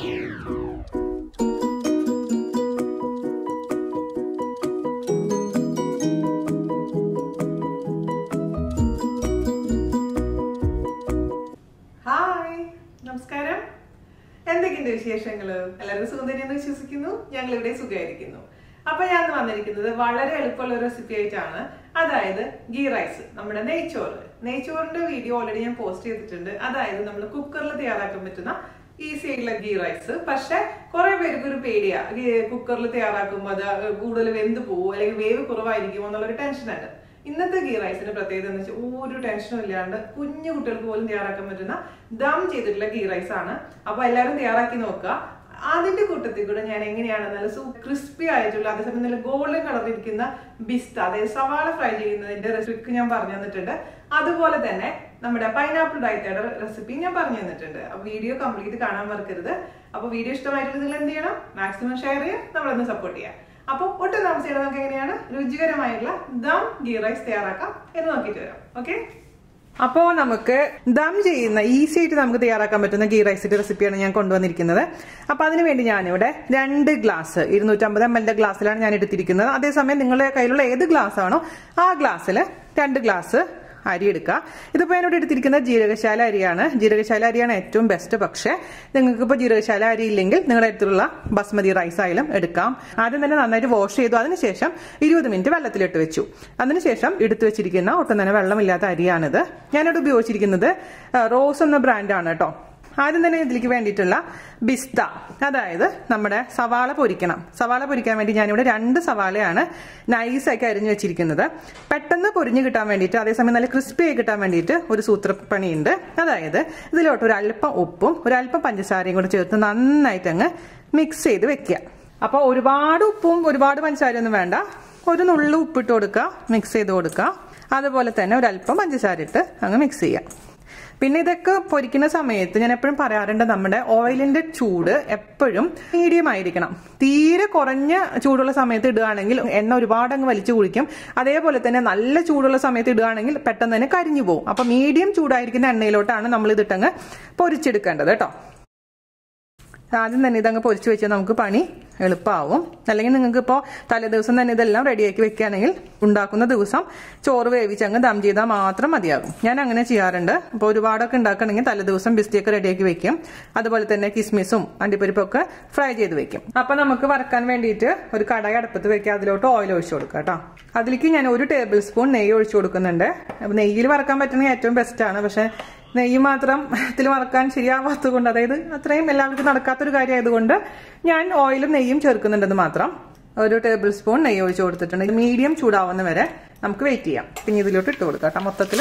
നമസ്കാരം. എന്തൊക്കെയുണ്ട് വിശേഷങ്ങൾ? എല്ലാവരും സുഖം തന്നെയെന്ന് വിശ്വസിക്കുന്നു. ഞങ്ങൾ ഇവിടെ സുഖമായിരിക്കുന്നു. അപ്പൊ ഞാൻ വന്നിരിക്കുന്നത് വളരെ എളുപ്പമുള്ള ഒരു റെസിപ്പി ആയിട്ടാണ്. അതായത് ഗീ റൈസ്, നമ്മുടെ നെയ്ച്ചോറിന്റെ വീഡിയോ ഓൾറെഡി ഞാൻ പോസ്റ്റ് ചെയ്തിട്ടുണ്ട്. അതായത് നമ്മൾ കുക്കറിൽ തയ്യാറാക്കാൻ പറ്റുന്ന ഈസി ആയിട്ടുള്ള ഗീ റൈസ്. പക്ഷെ കുറെ പേർക്ക് ഒരു പേടിയാ, കുക്കറിൽ തയ്യാറാക്കുമ്പോൾ അത് കൂടുതൽ വെന്ത് പോവോ അല്ലെങ്കിൽ വേവ് കുറവായിരിക്കുമോ എന്നുള്ളൊരു ടെൻഷനുണ്ട്. ഇന്നത്തെ ഗീ റൈസിന്റെ പ്രത്യേകത എന്ന് വെച്ചാൽ ഒരു ടെൻഷനും ഇല്ലാണ്ട് കുഞ്ഞു കുട്ടികൾക്ക് പോലും തയ്യാറാക്കാൻ പറ്റുന്ന ദം ചെയ്തിട്ടുള്ള ഗീ റൈസ് ആണ്. അപ്പൊ എല്ലാവരും തയ്യാറാക്കി നോക്കുക. അതിന്റെ കൂട്ടത്തിൽ കൂടെ ഞാൻ എങ്ങനെയാണ് നല്ല ക്രിസ്പി ആയിട്ടുള്ള, അതേസമയം നല്ല ഗോൾഡൻ കളറിലിരിക്കുന്ന ബിസ്ത, അതായത് സവാള ഫ്രൈ ചെയ്യുന്നതിന്റെ റെസിപ്പി ഞാൻ പറഞ്ഞു തന്നിട്ടുണ്ട്. അതുപോലെ തന്നെ നമ്മുടെ പൈനാപ്പിൾ ഡയറ്റയുടെ റെസിപ്പി ഞാൻ പറഞ്ഞു തന്നിട്ടുണ്ട്. അപ്പൊ വീഡിയോ കംപ്ലീറ്റ് കാണാൻ മറക്കരുത്. അപ്പൊ വീഡിയോ ഇഷ്ടമായിട്ട് നിങ്ങൾ എന്ത് ചെയ്യണം? മാക്സിമം ഷെയർ ചെയ്യുക, നമ്മളൊന്ന് സപ്പോർട്ട് ചെയ്യാം. അപ്പൊ ഒട്ടും താമസിച്ചിട്ട് നമുക്ക് എങ്ങനെയാണ് രുചികരമായിട്ടുള്ള ദം ഗീ റൈസ് തയ്യാറാക്കാം എന്ന് നോക്കിയിട്ട് വരാം. ഓക്കെ, അപ്പോൾ നമുക്ക് ദം ചെയ്യുന്ന ഈസി ആയിട്ട് നമുക്ക് തയ്യാറാക്കാൻ പറ്റുന്ന ഗീ റൈസിന്റെ റെസിപ്പിയാണ് ഞാൻ കൊണ്ടുവന്നിരിക്കുന്നത്. അപ്പൊ അതിനുവേണ്ടി ഞാനിവിടെ 2 ഗ്ലാസ് 250 ml ഗ്ലാസ്സിലാണ് ഞാൻ എടുത്തിരിക്കുന്നത്. അതേസമയം നിങ്ങളുടെ കയ്യിലുള്ള ഏത് ഗ്ലാസ് ആണോ ആ ഗ്ലാസ്സിൽ 2 ഗ്ലാസ് അരി എടുക്കുക. ഇതിപ്പോൾ ഞാനിവിടെ എടുത്തിരിക്കുന്നത് ജീരകശാല അരിയാണ്. ജീരകശാല അരിയാണ് ഏറ്റവും ബെസ്റ്റ്. പക്ഷേ നിങ്ങൾക്ക് ഇപ്പോൾ ജീരകശാല അരി ഇല്ലെങ്കിൽ നിങ്ങളുടെ അടുത്തുള്ള ബസ്മതി റൈസ് ആയാലും എടുക്കാം. ആദ്യം തന്നെ നന്നായിട്ട് വാഷ് ചെയ്തു. അതിനുശേഷം 20 മിനിറ്റ് വെള്ളത്തിലിട്ട് വെച്ചു. അതിനുശേഷം എടുത്തു വെച്ചിരിക്കുന്ന ഒട്ടും തന്നെ വെള്ളമില്ലാത്ത അരിയാണിത്. ഞാനിവിടെ ഉപയോഗിച്ചിരിക്കുന്നത് റോസ് എന്ന ബ്രാൻഡാണ് കേട്ടോ. ആദ്യം തന്നെ ഇതിലേക്ക് വേണ്ടിയിട്ടുള്ള ബിസ്ത, അതായത് നമ്മുടെ സവാള പൊരിക്കണം. സവാള പൊരിക്കാൻ വേണ്ടി ഞാനിവിടെ 2 സവാളയാണ് നൈസാക്കി അരിഞ്ഞു വെച്ചിരിക്കുന്നത്. പെട്ടെന്ന് പൊരിഞ്ഞു കിട്ടാൻ വേണ്ടിയിട്ട്, അതേസമയം നല്ല ക്രിസ്പി ആയി കിട്ടാൻ വേണ്ടിയിട്ട് ഒരു സൂത്രപ്പണിയുണ്ട്. അതായത് ഇതിലോട്ട് ഒരല്പം ഉപ്പും ഒരല്പം പഞ്ചസാരയും കൂടെ ചേർത്ത് നന്നായിട്ട് അങ്ങ് മിക്സ് ചെയ്ത് വെക്കുക. അപ്പോൾ ഒരുപാട് ഉപ്പും ഒരുപാട് പഞ്ചസാരയൊന്നും വേണ്ട. ഒരു നുള്ളു ഉപ്പിട്ട് കൊടുക്കുക, മിക്സ് ചെയ്ത് കൊടുക്കുക. അതുപോലെ തന്നെ ഒരല്പം പഞ്ചസാര ഇട്ട് അങ്ങ് മിക്സ് ചെയ്യുക. പിന്നെ ഇതൊക്കെ പൊരിക്കുന്ന സമയത്ത് ഞാൻ എപ്പോഴും പറയാറുണ്ട്, നമ്മുടെ ഓയിലിന്റെ ചൂട് എപ്പോഴും മീഡിയം ആയിരിക്കണം. തീരെ കുറഞ്ഞ ചൂടുള്ള സമയത്ത് ഇടുകയാണെങ്കിൽ എണ്ണ ഒരുപാട് അങ്ങ് വലിച്ചു കുടിക്കും. അതേപോലെ തന്നെ നല്ല ചൂടുള്ള സമയത്ത് ഇടുകയാണെങ്കിൽ പെട്ടെന്ന് തന്നെ കരിഞ്ഞു പോകും. അപ്പൊ മീഡിയം ചൂടായിരിക്കുന്ന എണ്ണയിലോട്ടാണ് നമ്മൾ ഇതിട്ടങ്ങ് പൊരിച്ചെടുക്കേണ്ടത് കേട്ടോ. ആദ്യം തന്നെ ഇതങ്ങ് പൊരിച്ചു വെച്ചാൽ നമുക്ക് പണി എളുപ്പമാവും. അല്ലെങ്കിൽ നിങ്ങൾക്ക് ഇപ്പോൾ തലേദിവസം തന്നെ ഇതെല്ലാം റെഡിയാക്കി വെക്കുകയാണെങ്കിൽ ഉണ്ടാക്കുന്ന ദിവസം ചോറ് വേവിച്ചങ്ങ് ദം ചെയ്താൽ മാത്രം മതിയാകും. ഞാൻ അങ്ങനെ ചെയ്യാറുണ്ട്. അപ്പോൾ ഒരുപാടൊക്കെ ഉണ്ടാക്കണമെങ്കിൽ തലേദിവസം ബിസ്റ്റിയൊക്കെ റെഡിയാക്കി വെക്കും. അതുപോലെ തന്നെ കിസ്മിസും അണ്ടിപ്പരിപ്പും ഒക്കെ ഫ്രൈ ചെയ്ത് വെക്കും. അപ്പൊ നമുക്ക് വറക്കാൻ വേണ്ടിയിട്ട് ഒരു കടായി അടുപ്പത്ത് വെക്കുക. അതിലോട്ട് ഓയിൽ ഒഴിച്ചു കൊടുക്കുക കേട്ടോ. അതിലേക്ക് ഞാൻ 1 ടേബിൾ സ്പൂൺ നെയ്യ് ഒഴിച്ചു കൊടുക്കുന്നുണ്ട്. അപ്പൊ നെയ്യിൽ വറക്കാൻ പറ്റുന്നത് ഏറ്റവും ബെസ്റ്റാണ്. പക്ഷെ നെയ്യ് മാത്രം ഇതിൽ വറക്കാൻ ശരിയാവാത്തത് കൊണ്ട്, അതായത് അത്രയും എല്ലാവർക്കും നടക്കാത്തൊരു കാര്യമായതുകൊണ്ട് ഞാൻ ഓയിലും നെയ്യും ചേർക്കുന്നുണ്ടെന്ന് മാത്രം. 1 ടേബിൾ സ്പൂൺ നെയ്യ് ഒഴിച്ചു കൊടുത്തിട്ടുണ്ട്. മീഡിയം ചൂടാവുന്ന വരെ നമുക്ക് വെയിറ്റ് ചെയ്യാം. പിന്നെ ഇതിലോട്ട് ഇട്ട് കൊടുക്കാം കേട്ടോ മൊത്തത്തിൽ.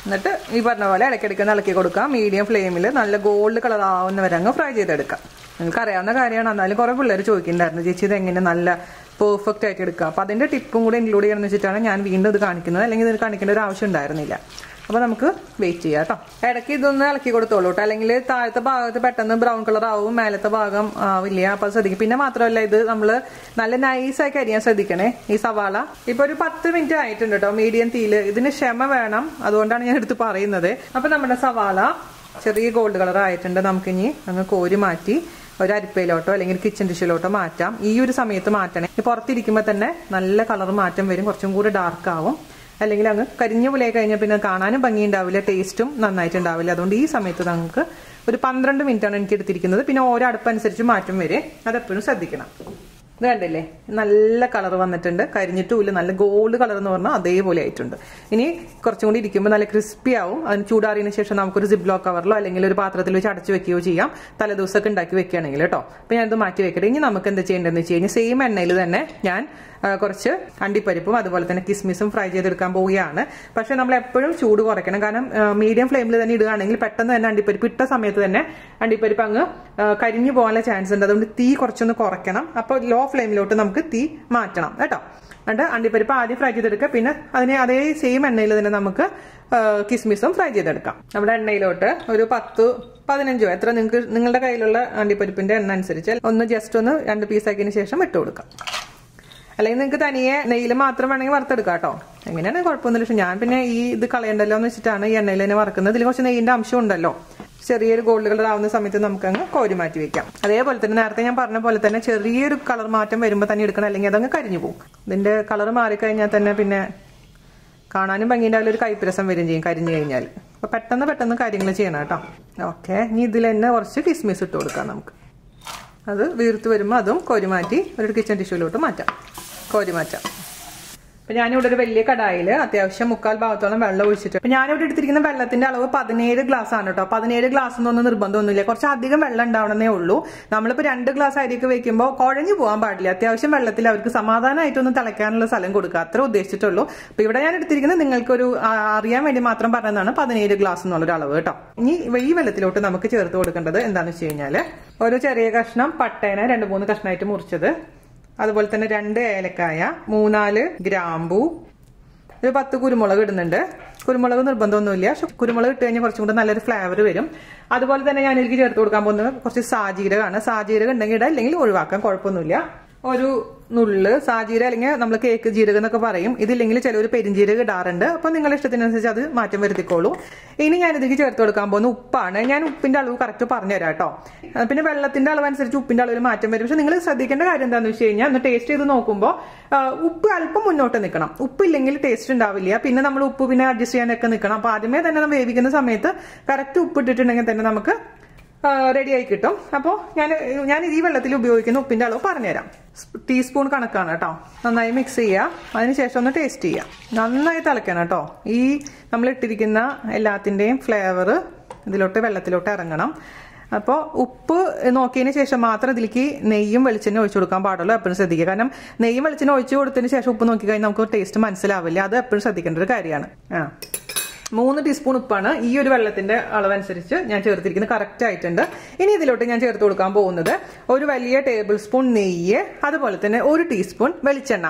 എന്നിട്ട് ഈ പറഞ്ഞ പോലെ ഇടയ്ക്കിടയ്ക്ക് ഇളക്കി കൊടുക്കാം. മീഡിയം ഫ്ലെയിമിൽ നല്ല ഗോൾഡ് കളർ ആവുന്ന വരെ അങ്ങ് ഫ്രൈ ചെയ്തെടുക്കാം. നിങ്ങൾക്ക് അറിയാവുന്ന കാര്യമാണ്. എന്നാലും കുറെ പിള്ളേർ ചോദിക്കുന്നുണ്ടായിരുന്നു, ചേച്ചി ഇത് എങ്ങനെ നല്ല പെർഫെക്റ്റ് ആയിട്ട് എടുക്കുക. അപ്പൊ അതിന്റെ ടിപ്പും കൂടെ ഇൻക്ലൂഡ് ചെയ്യണമെന്ന് വെച്ചിട്ടാണ് ഞാൻ വീണ്ടും ഇത് കാണിക്കുന്നത്. അല്ലെങ്കിൽ ഇത് കാണിക്കേണ്ട ഒരു ആവശ്യം ഉണ്ടായിരുന്നില്ല. അപ്പൊ നമുക്ക് വെയിറ്റ് ചെയ്യാം കേട്ടോ. ഇടയ്ക്ക് ഇതൊന്ന് ഇളക്കി കൊടുത്തോളൂ കേട്ടോ. അല്ലെങ്കിൽ താഴത്തെ ഭാഗത്ത് പെട്ടെന്ന് ബ്രൗൺ കളർ ആവും, മേലത്തെ ഭാഗം ആവില്ല. അപ്പൊ ശ്രദ്ധിക്കും. പിന്നെ മാത്രമല്ല, ഇത് നമ്മൾ നല്ല നൈസാക്കി അരിയാൻ ശ്രദ്ധിക്കണേ ഈ സവാള. ഇപ്പൊ ഒരു 10 മിനിറ്റ് ആയിട്ടുണ്ട് കേട്ടോ മീഡിയം തീയില്. ഇതിന് ക്ഷമ വേണം, അതുകൊണ്ടാണ് ഞാൻ എടുത്ത് പറയുന്നത്. അപ്പൊ നമ്മുടെ സവാള ചെറിയ ഗോൾഡ് കളർ ആയിട്ടുണ്ട്. നമുക്കിനി അങ്ങ് കോരി മാറ്റി ഒരു അരിപ്പയിലോട്ടോ അല്ലെങ്കിൽ കിച്ചൺ ഡിഷിലോട്ടോ മാറ്റാം. ഈ ഒരു സമയത്ത് മാറ്റണേ. പുറത്തിരിക്കുമ്പോൾ തന്നെ നല്ല കളർ മാറ്റം വരും, കുറച്ചും കൂടി ഡാർക്ക് ആവും. അല്ലെങ്കിൽ അങ്ങ് കരിഞ്ഞ പോലെ കഴിഞ്ഞാൽ പിന്നെ കാണാനും ഭംഗിയുണ്ടാവില്ല, ടേസ്റ്റും നന്നായിട്ടുണ്ടാവില്ല. അതുകൊണ്ട് ഈ സമയത്ത് നമുക്ക് ഒരു 12 മിനിറ്റാണ് എനിക്ക് എടുത്തിരിക്കുന്നത്. പിന്നെ ഓരോ അടുപ്പനുസരിച്ച് മാറ്റം വരെ, അതെപ്പോഴും ശ്രദ്ധിക്കണം. ഇത് കണ്ടില്ലേ, നല്ല കളർ വന്നിട്ടുണ്ട്. കരിഞ്ഞിട്ടുമില്ല, നല്ല ഗോൾഡ് കളർ എന്ന് പറഞ്ഞാൽ അതേപോലെ ആയിട്ടുണ്ട്. ഇനി കുറച്ചും കൂടി ഇരിക്കുമ്പോൾ നല്ല ക്രിസ്പി ആവും. അതിന് ചൂടാറിയതിനു ശേഷം നമുക്കൊരു സിപ്ലോക്ക് കവറിലോ അല്ലെങ്കിൽ ഒരു പാത്രത്തിൽ വെച്ച് അടച്ചു വെക്കുകയോ ചെയ്യാം, തലേദിവസമൊക്കെ ഉണ്ടാക്കി വെക്കുകയാണെങ്കിൽ കേട്ടോ. അപ്പൊ ഞാനിത് മാറ്റി വെക്കട്ടെ. ഇനി നമുക്ക് എന്താ ചെയ്യേണ്ടതെന്ന് വെച്ച് കഴിഞ്ഞാൽ സെയിം എണ്ണയിൽ തന്നെ ഞാൻ കുറച്ച് അണ്ടിപ്പരിപ്പും അതുപോലെ തന്നെ കിസ്മിസും ഫ്രൈ ചെയ്തെടുക്കാൻ പോവുകയാണ്. പക്ഷെ നമ്മൾ എപ്പോഴും ചൂട് കുറയ്ക്കണം. കാരണം മീഡിയം ഫ്ലെയിമിൽ തന്നെ ഇടുകയാണെങ്കിൽ പെട്ടെന്ന് തന്നെ അണ്ടിപ്പരിപ്പ് ഇട്ട സമയത്ത് തന്നെ അണ്ടിപ്പരിപ്പ് അങ്ങ് കരിഞ്ഞു പോകാനുള്ള ചാൻസ് ഉണ്ട്. അതുകൊണ്ട് തീ കുറച്ചൊന്ന് കുറയ്ക്കണം. അപ്പോൾ ലോ ഫ്ലെയിമിലോട്ട് നമുക്ക് തീ മാറ്റണം കേട്ടോ. എന്നിട്ട് അണ്ടിപ്പരിപ്പ് ആദ്യം ഫ്രൈ ചെയ്തെടുക്കുക. പിന്നെ അതിനെ അതേ സെയിം എണ്ണയിൽ തന്നെ നമുക്ക് കിസ്മിസും ഫ്രൈ ചെയ്തെടുക്കാം. നമ്മുടെ എണ്ണയിലോട്ട് ഒരു 10-15 എത്ര നിങ്ങളുടെ കയ്യിലുള്ള അണ്ടിപ്പരിപ്പിന്റെ എണ്ണ അനുസരിച്ച് ഒന്ന് ജസ്റ്റ് ഒന്ന് 2 പീസാക്കിയതിന് ശേഷം ഇട്ട് കൊടുക്കാം. അല്ലെങ്കിൽ നിങ്ങൾക്ക് തനിയെ നെയ്യിൽ മാത്രം വേണമെങ്കിൽ വറുത്തെടുക്കാം കേട്ടോ. എങ്ങനെയാണ് കുഴപ്പമൊന്നുമില്ല. പക്ഷെ ഞാൻ പിന്നെ ഈ ഇത് കളയണ്ടല്ലോ എന്ന് വെച്ചിട്ടാണ് ഈ എണ്ണയിൽ തന്നെ വറുക്കുന്നത്. ഇതിൽ കുറച്ച് നെയ്യിന്റെ അംശം ഉണ്ടല്ലോ. ചെറിയൊരു ഗോൾഡ് കളർ ആവുന്ന സമയത്ത് നമുക്ക് അങ്ങ് കോരി മാറ്റി വെക്കാം. അതേപോലെ തന്നെ നേരത്തെ ഞാൻ പറഞ്ഞ പോലെ തന്നെ ചെറിയൊരു കളർ മാറ്റം വരുമ്പോൾ തന്നെ എടുക്കണം, അല്ലെങ്കിൽ അതങ്ങ് കരിഞ്ഞു പോകും. ഇതിന്റെ കളർ മാറിക്കഴിഞ്ഞാൽ തന്നെ പിന്നെ കാണാനും ഭംഗിയുണ്ടാവില്ല, ഒരു കൈപ്പരസം വരും ചെയ്യും കരിഞ്ഞു കഴിഞ്ഞാൽ. അപ്പൊ പെട്ടെന്ന് കാര്യങ്ങൾ ചെയ്യണം കേട്ടോ. ഓക്കെ, ഇനി ഇതിൽ തന്നെ കുറച്ച് കിസ്മിസ് ഇട്ട് കൊടുക്കാം നമുക്ക്. അത് വീർത്ത് വരുമ്പോൾ അതും കോരി മാറ്റി ഒരു കിച്ചൺ ടിഷ്യൂലോട്ട് മാറ്റാം, കോരി മാറ്റാം. അപ്പൊ ഞാനിവിടെ ഒരു വലിയ കടായിൽ അത്യാവശ്യം 3/4 ഭാഗത്തോളം വെള്ളം ഒഴിച്ചിട്ട്, അപ്പൊ ഞാനിവിടെ എടുത്തിരിക്കുന്ന വെള്ളത്തിന്റെ അളവ് 17 ഗ്ലാസ് ആണ് കേട്ടോ. 17 ഗ്ലാസ് ഒന്നും നിർബന്ധമൊന്നുമില്ല, കുറച്ച് അധികം വെള്ളം ഉണ്ടാവണമെന്നേ ഉള്ളൂ. നമ്മളിപ്പോ 2 ഗ്ലാസ് അരിയൊക്കെ വെക്കുമ്പോൾ കുഴഞ്ഞു പോകാൻ പാടില്ല. അത്യാവശ്യം വെള്ളത്തിൽ അവർക്ക് സമാധാനമായിട്ടൊന്ന് തിളയ്ക്കാനുള്ള സ്ഥലം കൊടുക്കുക, അത്ര ഉദ്ദേശിച്ചിട്ടുള്ളൂ. അപ്പൊ ഇവിടെ ഞാൻ എടുത്തിരിക്കുന്നത് നിങ്ങൾക്കൊരു അറിയാൻ വേണ്ടി മാത്രം പറഞ്ഞതാണ് 17 ഗ്ലാസ് എന്നുള്ളൊരു അളവ് കേട്ടോ. ഇനി ഈ വെള്ളത്തിലോട്ട് നമുക്ക് ചേർത്ത് കൊടുക്കേണ്ടത് എന്താണെന്ന് വെച്ച് കഴിഞ്ഞാല് ഒരു ചെറിയ കഷ്ണം പട്ടേനെ 2-3 കഷ്ണമായിട്ട് മുറിച്ചത്, അതുപോലെ തന്നെ 2 ഏലക്കായ, 3-4 ഗ്രാമ്പൂ, ഒരു 10 കുരുമുളക് ഇടുന്നുണ്ട്. കുരുമുളക് നിർബന്ധമൊന്നുമില്ല, കുരുമുളക് ഇട്ട് കഴിഞ്ഞാൽ കുറച്ചും കൂടെ നല്ലൊരു ഫ്ലേവർ വരും. അതുപോലെ തന്നെ ഞാൻ എനിക്ക് ചേർത്ത് കൊടുക്കാൻ പോകുന്നത് കുറച്ച് സാജീരകമാണ്. സാജീരകം ഉണ്ടെങ്കിൽ ഇടാം, ഇല്ലെങ്കിൽ ഒഴിവാക്കാം, കുഴപ്പമൊന്നുമില്ല. ഒരു നുള്ള് സാജീര, അല്ലെങ്കിൽ നമ്മൾ കേക്ക് ജീരകം എന്നൊക്കെ പറയും. ഇതില്ലെങ്കിൽ ചിലർ പെരിഞ്ജീരകം ഇടാറുണ്ട്. അപ്പൊ നിങ്ങളുടെ ഇഷ്ടത്തിനനുസരിച്ച് അത് മാറ്റം വരുത്തിക്കോളൂ. ഇനി ഞാൻ ഇതിലേക്ക് ചേർത്ത് കൊടുക്കാൻ പോകുന്ന ഉപ്പാണ്. ഞാൻ ഉപ്പിന്റെ അളവ് കറക്റ്റ് പറഞ്ഞുതരാം കേട്ടോ. പിന്നെ വെള്ളത്തിന്റെ അളവ് അനുസരിച്ച് ഉപ്പിന്റെ അളവിൽ മാറ്റം വരും. പക്ഷെ നിങ്ങൾ ശ്രദ്ധിക്കേണ്ട കാര്യം എന്താണെന്ന് വെച്ച് കഴിഞ്ഞാൽ ഒന്ന് ടേസ്റ്റ് ചെയ്ത് നോക്കുമ്പോൾ ഉപ്പ് അല്പം മുന്നോട്ട് നിൽക്കണം. ഉപ്പില്ലെങ്കിൽ ടേസ്റ്റ് ഉണ്ടാവില്ല. പിന്നെ നമ്മൾ ഉപ്പ് പിന്നെ അഡ്ജസ്റ്റ് ചെയ്യാനൊക്കെ നിൽക്കണം. അപ്പൊ ആദ്യമേ തന്നെ നമ്മൾ വേവിക്കുന്ന സമയത്ത് കറക്റ്റ് ഉപ്പ് ഇട്ടിട്ടുണ്ടെങ്കിൽ തന്നെ നമുക്ക് റെഡി ആയി കിട്ടും. അപ്പോൾ ഞാൻ ഈ വെള്ളത്തിൽ ഉപയോഗിക്കുന്ന ഉപ്പിന്റെ അളവ് പറഞ്ഞുതരാം. ടീസ്പൂൺ കണക്കാണ് കേട്ടോ. നന്നായി മിക്സ് ചെയ്യുക, അതിനുശേഷം ഒന്ന് ടേസ്റ്റ് ചെയ്യുക. നന്നായി തിളയ്ക്കണം കേട്ടോ. ഈ നമ്മൾ ഇട്ടിരിക്കുന്ന എല്ലാത്തിൻ്റെയും ഫ്ലേവർ ഇതിലോട്ട് വെള്ളത്തിലോട്ട് ഇറങ്ങണം. അപ്പോൾ ഉപ്പ് നോക്കിയതിന് ശേഷം മാത്രം ഇതിലേക്ക് നെയ്യും വെളിച്ചെണ്ണ ഒഴിച്ചു കൊടുക്കാൻ പാടുള്ളൂ. എപ്പോഴും ശ്രദ്ധിക്കുക. കാരണം നെയ്യും വെളിച്ചെണ്ണ ഒഴിച്ചു കൊടുത്തതിന് ശേഷം ഉപ്പ് നോക്കിക്കഴിഞ്ഞാൽ നമുക്ക് ടേസ്റ്റ് മനസ്സിലാവില്ല. അത് എപ്പോഴും ശ്രദ്ധിക്കേണ്ട ഒരു കാര്യമാണ്. 3 ടീസ്പൂൺ ഉപ്പാണ് ഈ ഒരു വെള്ളത്തിന്റെ അളവനുസരിച്ച് ഞാൻ ചേർത്തിരിക്കുന്നത്, കറക്റ്റ് ആയിട്ടുണ്ട്. ഇനി ഇതിലോട്ട് ഞാൻ ചേർത്ത് കൊടുക്കാൻ പോകുന്നത് ഒരു വലിയ ടേബിൾ സ്പൂൺ നെയ്യ്, അതുപോലെ തന്നെ 1 ടീസ്പൂൺ വെളിച്ചെണ്ണ.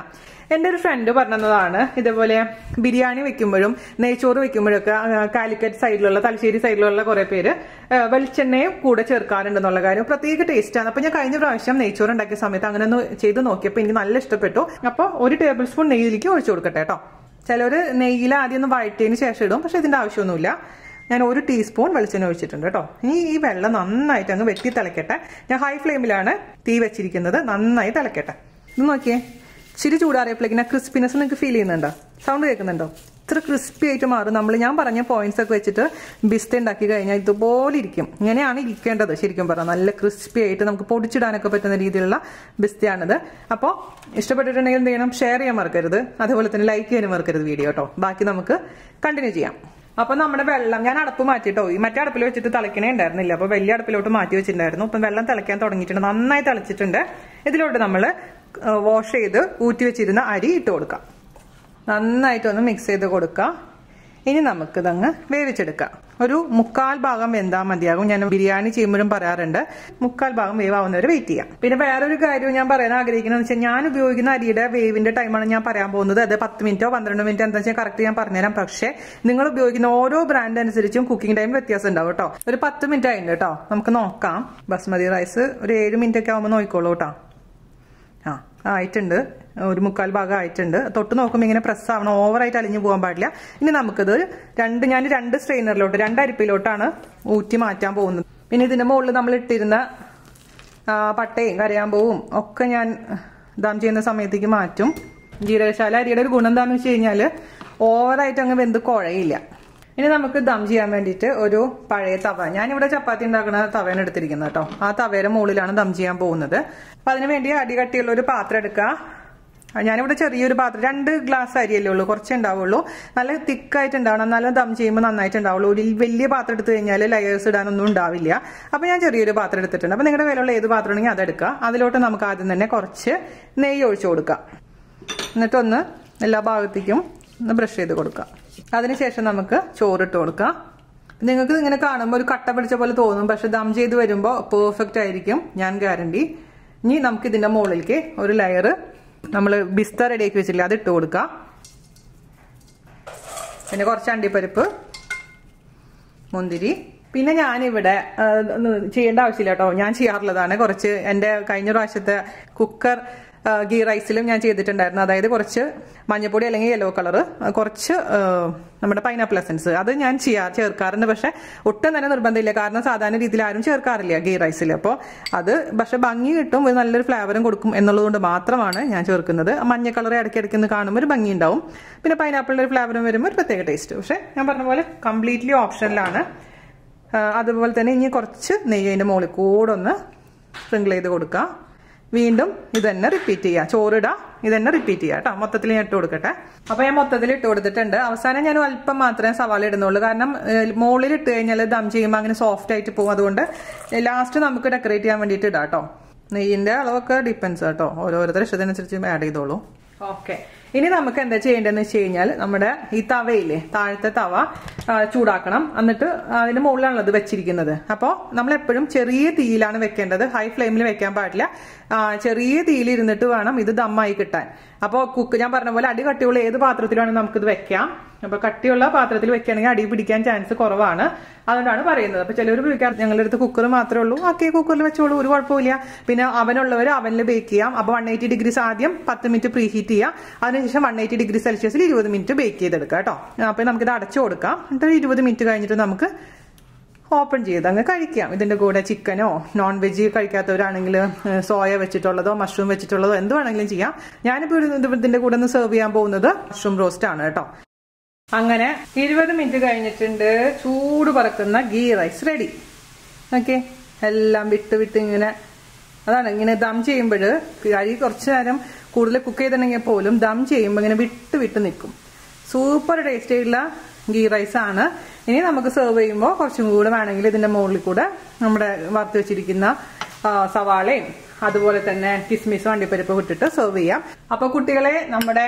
എൻ്റെ ഒരു ഫ്രണ്ട് പറഞ്ഞതാണ്, ഇതേപോലെ ബിരിയാണി വെക്കുമ്പോഴും നെയ്ച്ചോറ് വെക്കുമ്പോഴൊക്കെ കാലിക്കറ്റ് സൈഡിലുള്ള, തലശ്ശേരി സൈഡിലുള്ള കുറെ പേര് വെളിച്ചെണ്ണയും കൂടെ ചേർക്കാറുണ്ടെന്നുള്ള കാര്യം. പ്രത്യേക ടേസ്റ്റാണ്. അപ്പൊ ഞാൻ കഴിഞ്ഞ പ്രാവശ്യം നെയ്ച്ചോറ് ഉണ്ടാക്കിയ സമയത്ത് അങ്ങനെ ഒന്ന് ചെയ്ത് നോക്കിയപ്പോൾ എനിക്ക് നല്ല ഇഷ്ടപ്പെട്ടു. അപ്പോൾ 1 ടേബിൾ സ്പൂൺ നെയ്യിലേക്ക് ഒഴിച്ചു കൊടുക്കട്ടെ കേട്ടോ. ചിലര് നെയ്യിൽ ആദ്യം ഒന്ന് വഴറ്റിയതിന് ശേഷം ഇടും, പക്ഷെ ഇതിന്റെ ആവശ്യമൊന്നുമില്ല. ഞാൻ 1 ടീസ്പൂൺ വെളിച്ചെണ്ണ ഒഴിച്ചിട്ടുണ്ട് കേട്ടോ. ഇനി ഈ വെള്ളം നന്നായിട്ട് അങ്ങ് വെട്ടി തിളക്കട്ടെ. ഞാൻ ഹൈ ഫ്ലെയിമിലാണ് തീ വെച്ചിരിക്കുന്നത്. നന്നായി തിളക്കട്ടെ. ഇത് നോക്കിയേ, ഇച്ചിരി ചൂടാറിയപ്പോഴേക്കും ക്രിസ്പിനെസ് നിങ്ങൾക്ക് ഫീൽ ചെയ്യുന്നുണ്ടോ? സൗണ്ട് കേൾക്കുന്നുണ്ടോ? ഇത്ര ക്രിസ്പി ആയിട്ട് മാറും. ഞാൻ പറഞ്ഞ പോയിന്റ്സ് ഒക്കെ വെച്ചിട്ട് ബിസ്ത ഉണ്ടാക്കി കഴിഞ്ഞാൽ ഇതുപോലെ ഇരിക്കും. ഇങ്ങനെയാണ് ഇരിക്കേണ്ടത് ശരിക്കും പറഞ്ഞാൽ. നല്ല ക്രിസ്പി ആയിട്ട് നമുക്ക് പൊടിച്ചിടാനൊക്കെ പറ്റുന്ന രീതിയിലുള്ള ബിസ്തയാണിത്. അപ്പോൾ ഇഷ്ടപ്പെട്ടിട്ടുണ്ടെങ്കിൽ എന്ത് ചെയ്യണം? ഷെയർ ചെയ്യാൻ മറക്കരുത്. അതുപോലെ തന്നെ ലൈക്ക് ചെയ്യാനും മറക്കരുത് വീഡിയോ കേട്ടോ. ബാക്കി നമുക്ക് കണ്ടിന്യൂ ചെയ്യാം. അപ്പൊ നമ്മുടെ വെള്ളം ഞാൻ അടപ്പ് മാറ്റിട്ടോ. ഈ മറ്റേ അടുപ്പിൽ വെച്ചിട്ട് തിളക്കണേ ഉണ്ടായിരുന്നില്ല. അപ്പൊ വലിയ അടുപ്പിലോട്ട് മാറ്റി വെച്ചിട്ടുണ്ടായിരുന്നു. ഇപ്പം വെള്ളം തിളയ്ക്കാൻ തുടങ്ങിയിട്ടുണ്ട്, നന്നായി തിളച്ചിട്ടുണ്ട്. ഇതിലോട്ട് നമ്മൾ വാഷ് ചെയ്ത് ഊറ്റി വെച്ചിരുന്ന അരി ഇട്ട് കൊടുക്കാം. നന്നായിട്ടൊന്ന് മിക്സ് ചെയ്ത് കൊടുക്കുക. ഇനി നമുക്കിതങ്ങ് വേവിച്ചെടുക്കാം. ഒരു 3/4 ഭാഗം വെന്താൽ മതിയാകും. ഞാൻ ബിരിയാണി ചെയ്യുമ്പോഴും പറയാറുണ്ട് 3/4 ഭാഗം വേവാവുന്നവരെ വെയിറ്റ് ചെയ്യാം. പിന്നെ വേറൊരു കാര്യം ഞാൻ പറയാൻ ആഗ്രഹിക്കുന്നത് വെച്ചാൽ, ഞാൻ ഉപയോഗിക്കുന്ന അരിയുടെ വേവിന്റെ ടൈമാണ് ഞാൻ പറയാൻ പോകുന്നത്. അത് 10 മിനിറ്റോ 12 മിനിറ്റോ എന്താ വെച്ചാൽ കറക്റ്റ് ഞാൻ പറഞ്ഞുതരാം. പക്ഷേ നിങ്ങൾ ഉപയോഗിക്കുന്ന ഓരോ ബ്രാൻഡ് അനുസരിച്ചും കുക്കിംഗ് ടൈം വ്യത്യാസം ഉണ്ടാവും കേട്ടോ. ഒരു 10 മിനിറ്റ് ആയിട്ടുണ്ട് കേട്ടോ. നമുക്ക് നോക്കാം. ബസ്മതി റൈസ് ഒരു 7 മിനിറ്റ് ഒക്കെ ആകുമ്പോൾ നോക്കിക്കോളൂ കേട്ടോ. ആയിട്ടുണ്ട്, ഒരു 3/4 ഭാഗം ആയിട്ടുണ്ട്. തൊട്ട് നോക്കുമ്പോൾ ഇങ്ങനെ പ്രസ് ആവണം, ഓവറായിട്ട് അലിഞ്ഞു പോകാൻ പാടില്ല. ഇനി നമുക്കിത് ഞാൻ 2 സ്ട്രെയിനറിലോട്ട് 2 അരിപ്പിലോട്ടാണ് ഊറ്റി മാറ്റാൻ പോകുന്നത്. പിന്നെ ഇതിന്റെ മുകളിൽ നമ്മൾ ഇട്ടിരുന്ന പട്ടയും കരയാമ്പൂവും ഒക്കെ ഞാൻ ദം ചെയ്യുന്ന സമയത്തേക്ക് മാറ്റും. ജീരകശാല അരിയുടെ ഒരു ഗുണം എന്താണെന്ന് വെച്ച് കഴിഞ്ഞാൽ ഓവറായിട്ട് അങ്ങ് വെന്ത് കുഴയില്ല. ഇനി നമുക്ക് ദം ചെയ്യാൻ വേണ്ടിയിട്ട് ഒരു പഴയ തവ, ഞാനിവിടെ ചപ്പാത്തി ഉണ്ടാക്കുന്ന തവയാണ് എടുത്തിരിക്കുന്നത് കേട്ടോ. ആ തവയുടെ മുകളിലാണ് ദം ചെയ്യാൻ പോകുന്നത്. അപ്പൊ അതിനുവേണ്ടി അടികട്ടിയുള്ള ഒരു പാത്രം എടുക്കുക. ഞാനിവിടെ ചെറിയൊരു പാത്രം, 2 ഗ്ലാസ് അരിയല്ലേ ഉള്ളൂ, കുറച്ചേ ഉണ്ടാവുള്ളൂ. നല്ല തിക്കായിട്ട് ഉണ്ടാവണം, എന്നാലും ദം ചെയ്യുമ്പോൾ നന്നായിട്ട് ഉണ്ടാവുള്ളൂ. ഒരു വലിയ പാത്രം എടുത്തു കഴിഞ്ഞാൽ ലെയേഴ്സ് ഇടാനൊന്നും ഉണ്ടാവില്ല. അപ്പൊ ഞാൻ ചെറിയൊരു പാത്രം എടുത്തിട്ടുണ്ട്. അപ്പൊ നിങ്ങളുടെ വിലയുള്ള ഏത് പാത്രം ഉണ്ടെങ്കിൽ അതെടുക്കുക. അതിലോട്ട് നമുക്ക് ആദ്യം തന്നെ കുറച്ച് നെയ്യ് ഒഴിച്ചു കൊടുക്കാം. എന്നിട്ടൊന്ന് എല്ലാ ഭാഗത്തേക്കും ഒന്ന് ബ്രഷ് ചെയ്ത് കൊടുക്കാം. അതിനുശേഷം നമുക്ക് ചോറിട്ട് കൊടുക്കാം. നിങ്ങൾക്ക് ഇങ്ങനെ കാണുമ്പോൾ ഒരു കട്ട പിടിച്ച പോലെ തോന്നും, പക്ഷെ ദം ചെയ്ത് വരുമ്പോൾ പെർഫെക്റ്റ് ആയിരിക്കും, ഞാൻ ഗ്യാരണ്ടി. ഇനി നമുക്ക് ഇതിന്റെ മുകളിലേക്ക് ഒരു ലെയർ നമ്മൾ ബിസ്ത റെഡിയാക്കി വെച്ചില്ല, അത് ഇട്ട് കൊടുക്കാം. പിന്നെ കുറച്ച് അണ്ടിപ്പരിപ്പ്, മുന്തിരി. പിന്നെ ഞാനിവിടെ ചെയ്യേണ്ട ആവശ്യമില്ല കേട്ടോ, ഞാൻ ചെയ്യാറുള്ളതാണ്. കുറച്ച് എൻ്റെ കഴിഞ്ഞ പ്രാവശ്യത്തെ കുക്കർ ഗീ റൈസിലും ഞാൻ ചെയ്തിട്ടുണ്ടായിരുന്നു. അതായത് കുറച്ച് മഞ്ഞപ്പൊടി അല്ലെങ്കിൽ യെല്ലോ കളർ, കുറച്ച് നമ്മുടെ പൈനാപ്പിൾ എസൻസ്, അത് ഞാൻ ചേർക്കാറുണ്ട്. പക്ഷെ ഒട്ടും തന്നെ നിർബന്ധമില്ല, കാരണം സാധാരണ രീതിയിൽ ആരും ചേർക്കാറില്ല ഗീ റൈസിൽ. അപ്പോൾ അത് പക്ഷെ ഭംഗി കിട്ടും, നല്ലൊരു ഫ്ലേവറും കൊടുക്കും എന്നുള്ളതുകൊണ്ട് മാത്രമാണ് ഞാൻ ചേർക്കുന്നത്. മഞ്ഞ കളർ ഇടയ്ക്കിടയ്ക്ക് കാണുമ്പോൾ ഒരു ഭംഗി ഉണ്ടാവും. പിന്നെ പൈനാപ്പിളിന്റെ ഒരു ഫ്ലേവറും വരുമ്പോൾ ഒരു പ്രത്യേക ടേസ്റ്റ്. പക്ഷെ ഞാൻ പറഞ്ഞ പോലെ കംപ്ലീറ്റ്ലി ഓപ്ഷനിലാണ്. അതുപോലെ തന്നെ ഇനി കുറച്ച് നെയ്യ് അതിന്റെ മുകളിൽ കൂടെ ഒന്ന് സ്പ്രിങ്കിൾ ചെയ്ത് കൊടുക്കുക. വീണ്ടും ഇതന്നെ റിപ്പീറ്റ് ചെയ്യുക. ചോറിടുക, ഇതന്നെ റിപ്പീറ്റ് ചെയ്യുക കേട്ടോ. മൊത്തത്തിൽ ഞാൻ ഇട്ട് കൊടുക്കട്ടെ. അപ്പൊ ഞാൻ മൊത്തത്തിൽ ഇട്ട് കൊടുത്തിട്ടുണ്ട്. അവസാനം ഞാൻ അല്പം മാത്രമേ സവാള ഇടുന്നുള്ളൂ, കാരണം മുകളിൽ ഇട്ട് കഴിഞ്ഞാൽ ദം ചെയ്യുമ്പോൾ അങ്ങനെ സോഫ്റ്റ് ആയിട്ട് പോകും. അതുകൊണ്ട് ലാസ്റ്റ് നമുക്ക് ഡെക്കറേറ്റ് ചെയ്യാൻ വേണ്ടിയിട്ട് ഇടാം കേട്ടോ. നെയ്യിന്റെ അളവൊക്കെ ഡിപ്പെൻസ് കേട്ടോ, ഓരോരുത്തരുടെ ഇഷ്ടത്തിനനുസരിച്ച് ആഡ് ചെയ്തോളൂ. ഓക്കെ, ഇനി നമുക്ക് എന്താ ചെയ്യേണ്ടതെന്ന് വെച്ച് കഴിഞ്ഞാൽ നമ്മുടെ ഈ തവയില്ലേ, താഴത്തെ തവ ചൂടാക്കണം. എന്നിട്ട് അതിന്റെ മുകളിലാണല്ലോ ഇത് വെച്ചിരിക്കുന്നത്. അപ്പോൾ നമ്മൾ എപ്പോഴും ചെറിയ തീയിലാണ് വെക്കേണ്ടത്, ഹൈ ഫ്ലെയിമിൽ വെക്കാൻ പാടില്ല. ചെറിയ തീയിൽ ഇരുന്നിട്ട് വേണം ഇത് ദമ്മായി കിട്ടാൻ. അപ്പോൾ ഞാൻ പറഞ്ഞ പോലെ അടി കട്ടിയുള്ള ഏത് പാത്രത്തിലാണെങ്കിൽ നമുക്കിത് വെക്കാം. അപ്പൊ കട്ടിയുള്ള പാത്രത്തിൽ വെക്കുകയാണെങ്കിൽ അടി പിടിക്കാൻ ചാൻസ് കുറവാണ്, അതുകൊണ്ടാണ് പറയുന്നത്. അപ്പൊ ചിലർ ഉപയോഗിക്കാം, ഞങ്ങളുടെ അടുത്ത് കുക്കർ മാത്രമേ ഉള്ളൂ, ഓക്കെ കുക്കറിൽ വെച്ചോളൂ, ഒരു കുഴപ്പമില്ല. പിന്നെ അവനുള്ളവർ അവനിൽ ബേക്ക് ചെയ്യാം. അപ്പൊ 180 ഡിഗ്രീസ് ആദ്യം 10 മിനിറ്റ് പ്രീ ഹീറ്റ് ചെയ്യാം. അതിനുശേഷം 180 ഡിഗ്രി സെൽഷ്യസിൽ 20 മിനിറ്റ് ബേക്ക് ചെയ്തെടുക്കാം കേട്ടോ. അപ്പൊ നമുക്കിത് അടച്ചു കൊടുക്കാം. എന്നിട്ട് 20 മിനിറ്റ് കഴിഞ്ഞിട്ട് നമുക്ക് ഓപ്പൺ ചെയ്ത് അങ്ങ് കഴിക്കാം. ഇതിന്റെ കൂടെ ചിക്കനോ നോൺ വെജ് കഴിക്കാത്തവരാണെങ്കിൽ സോയ വെച്ചിട്ടുള്ളതോ മഷ്റൂം വെച്ചിട്ടുള്ളതോ എന്ത് വേണമെങ്കിലും ചെയ്യാം. ഞാനിപ്പോൾ ഇതിന്റെ കൂടെ ഒന്ന് സെർവ് ചെയ്യാൻ പോകുന്നത് മഷ്റൂം റോസ്റ്റ് ആണ് കേട്ടോ. അങ്ങനെ 20 മിനിറ്റ് കഴിഞ്ഞിട്ടുണ്ട്. ചൂട് പറക്കുന്ന ഗീ റൈസ് റെഡി. ഓക്കെ, എല്ലാം വിട്ട് ഇങ്ങനെ, അതാണ് ഇങ്ങനെ ദം ചെയ്യുമ്പോൾ അരി കുറച്ചു നേരം കൂടുതൽ കുക്ക് ചെയ്തിട്ടുണ്ടെങ്കിൽ പോലും ദം ചെയ്യുമ്പോൾ ഇങ്ങനെ വിട്ട് നിൽക്കും. സൂപ്പർ ടേസ്റ്റ് ആയിട്ടുള്ള ഗീ റൈസ് ആണ്. ഇനി നമുക്ക് സെർവ് ചെയ്യുമ്പോൾ കുറച്ചും കൂടെ വേണമെങ്കിൽ ഇതിന്റെ മുകളിൽ കൂടെ നമ്മുടെ വറുത്ത് വെച്ചിരിക്കുന്ന സവാളയും അതുപോലെ തന്നെ കിസ്മിസും അണ്ടിപ്പരിപ്പ് ഇട്ടിട്ട് സെർവ് ചെയ്യാം. അപ്പൊ കുട്ടികളെ, നമ്മുടെ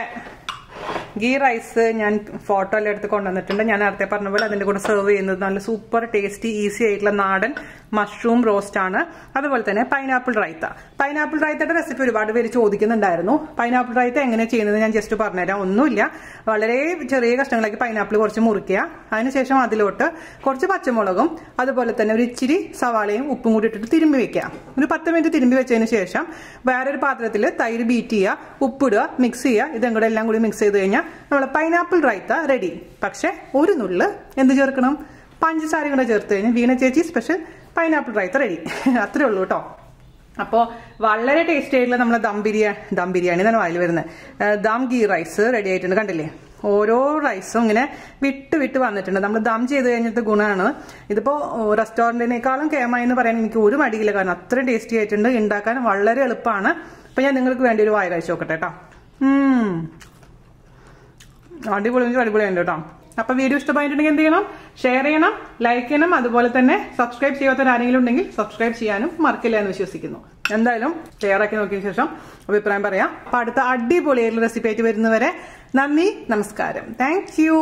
ഗീ റൈസ് ഞാൻ ഫോട്ടോ എല്ലാം എടുത്ത് കൊണ്ടുവന്നിട്ടുണ്ട്. ഞാൻ നേരത്തെ പറഞ്ഞ പോലെ അതിന്റെ കൂടെ സെർവ് ചെയ്യുന്നത് നല്ല സൂപ്പർ ടേസ്റ്റി ഈസി ആയിട്ടുള്ള നാടൻ മഷ്റൂം റോസ്റ്റ് ആണ്. അതുപോലെ തന്നെ പൈനാപ്പിൾ റൈത്ത. പൈനാപ്പിൾ റൈത്തയുടെ റെസിപ്പി ഒരുപാട് പേര് ചോദിക്കുന്നുണ്ടായിരുന്നു. പൈനാപ്പിൾ റൈത്ത എങ്ങനെ ചെയ്യുന്നത് ഞാൻ ജസ്റ്റ് പറഞ്ഞുതരാം. ഒന്നുമില്ല, വളരെ ചെറിയ കഷ്ണങ്ങളാക്കി പൈനാപ്പിൾ കുറച്ച് മുറിക്കുക. അതിനുശേഷം അതിലോട്ട് കുറച്ച് പച്ചമുളകും അതുപോലെ തന്നെ ഒരു ഇച്ചിരി സവാളയും ഉപ്പും കൂടി ഇട്ടിട്ട് തിരുമ്പി വെക്കുക. ഒരു 10 മിനിറ്റ് തിരുമ്പി വെച്ചതിന് ശേഷം വേറൊരു പാത്രത്തിൽ തൈര് ബീറ്റ് ചെയ്യുക, ഉപ്പിടുക, മിക്സ് ചെയ്യുക. ഇതും കൂടെ എല്ലാം കൂടി മിക്സ് ചെയ്ത് കഴിഞ്ഞാൽ നമ്മൾ പൈനാപ്പിൾ റൈത്ത റെഡി. പക്ഷെ ഒരു നുള്ള് എന്ത് ചേർക്കണം? പഞ്ചസാര കൂടെ ചേർത്ത് കഴിഞ്ഞാൽ വീണ ചേച്ചി സ്പെഷ്യൽ പൈനാപ്പിൾ റൈത്ത റെഡി. അത്രേ ഉള്ളൂ കേട്ടോ. അപ്പോൾ വളരെ ടേസ്റ്റി ആയിട്ടുള്ള നമ്മളെ ദം ബിരിയാണി തന്നെ വായിൽ വരുന്നത് ദം ഗീ റൈസ് റെഡി ആയിട്ടുണ്ട്. കണ്ടില്ലേ, ഓരോ റൈസും ഇങ്ങനെ വിട്ട് വന്നിട്ടുണ്ട്. നമ്മൾ ദം ചെയ്ത് കഴിഞ്ഞിട്ട് ഗുണമാണ്. ഇതിപ്പോ റെസ്റ്റോറന്റിനേക്കാളും കേമായി എന്ന് പറയാൻ എനിക്ക് ഒരു മടിയില്ല, കാരണം അത്രയും ടേസ്റ്റി ആയിട്ടുണ്ട്. ഉണ്ടാക്കാൻ വളരെ എളുപ്പമാണ്. അപ്പൊ ഞാൻ നിങ്ങൾക്ക് വേണ്ടി ഒരു വായ കഴിച്ചു നോക്കട്ടെ കേട്ടോ. അടിപൊളിയുണ്ട് കേട്ടോ. അപ്പൊ വീഡിയോ ഇഷ്ടമായിട്ടുണ്ടെങ്കിൽ എന്ത് ചെയ്യണം? ഷെയർ ചെയ്യണം, ലൈക്ക് ചെയ്യണം. അതുപോലെ തന്നെ സബ്സ്ക്രൈബ് ചെയ്യാത്തവർ ആരെങ്കിലും ഉണ്ടെങ്കിൽ സബ്സ്ക്രൈബ് ചെയ്യാനും മറക്കില്ല എന്ന് വിശ്വസിക്കുന്നു. എന്തായാലും ഷെയർ ആക്കി നോക്കിയ ശേഷം അഭിപ്രായം പറയാം. അപ്പൊ അടുത്ത അടിപൊളിയായിട്ടുള്ള റെസിപ്പി ആയിട്ട് വരുന്നവരെ നന്ദി, നമസ്കാരം. Thank you.